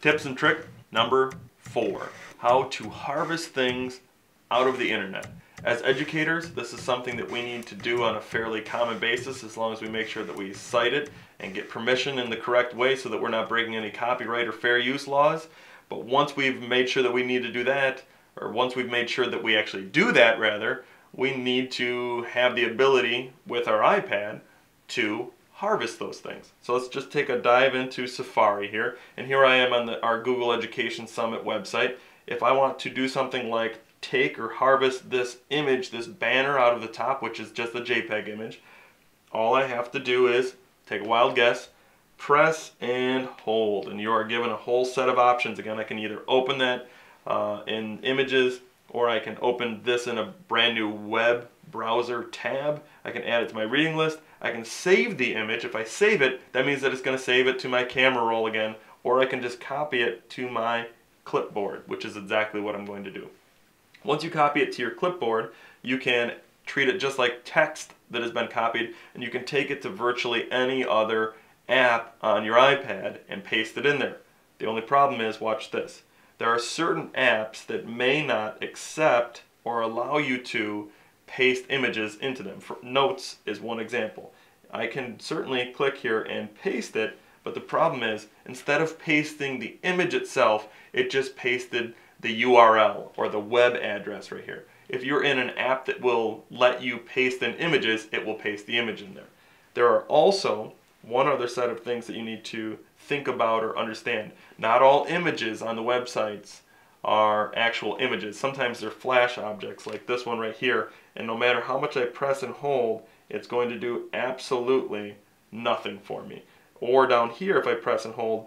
Tips and trick number 4, how to harvest things out of the internet. As educators, this is something that we need to do on a fairly common basis, as long as we make sure that we cite it and get permission in the correct way so that we're not breaking any copyright or fair use laws. But once we've made sure that we need to do that, or once we've made sure that we actually do that rather, we need to have the ability with our iPad to harvest those things. So let's just take a dive into Safari here, and here I am on our Google Education Summit website. If I want to do something like take or harvest this image, this banner out of the top, which is just a JPEG image, all I have to do is take a wild guess, press and hold, and you are given a whole set of options. Again, I can either open that in images, or I can open this in a brand new web browser tab. I can add it to my reading list. I can save the image. If I save it, that means that it's going to save it to my camera roll again, or I can just copy it to my clipboard, which is exactly what I'm going to do. Once you copy it to your clipboard, you can treat it just like text that has been copied, and you can take it to virtually any other app on your iPad and paste it in there. The only problem is, watch this, there are certain apps that may not accept or allow you to paste images into them. Notes is one example. I can certainly click here and paste it, but the problem is, instead of pasting the image itself, it just pasted the URL or the web address right here. If you're in an app that will let you paste in images, it will paste the image in there. There are also one other set of things that you need to think about or understand. Not all images on the websites are actual images. Sometimes they're flash objects like this one right here, and no matter how much I press and hold, it's going to do absolutely nothing for me. Or down here, if I press and hold,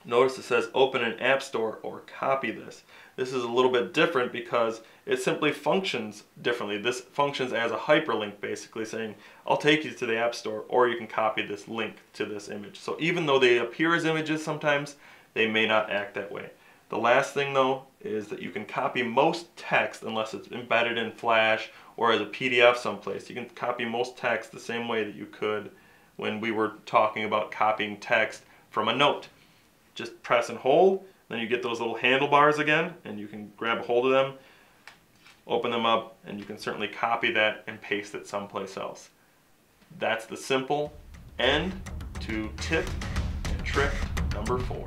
notice it says open an app store or copy this. This is a little bit different because it simply functions differently. This functions as a hyperlink, basically saying, I'll take you to the app store, or you can copy this link to this image. So even though they appear as images sometimes, they may not act that way. The last thing though is that you can copy most text unless it's embedded in Flash or as a PDF someplace. You can copy most text the same way that you could when we were talking about copying text from a note. Just press and hold, then you get those little handlebars again, and you can grab a hold of them, open them up, and you can certainly copy that and paste it someplace else. That's the simple end to tip and trick number 4.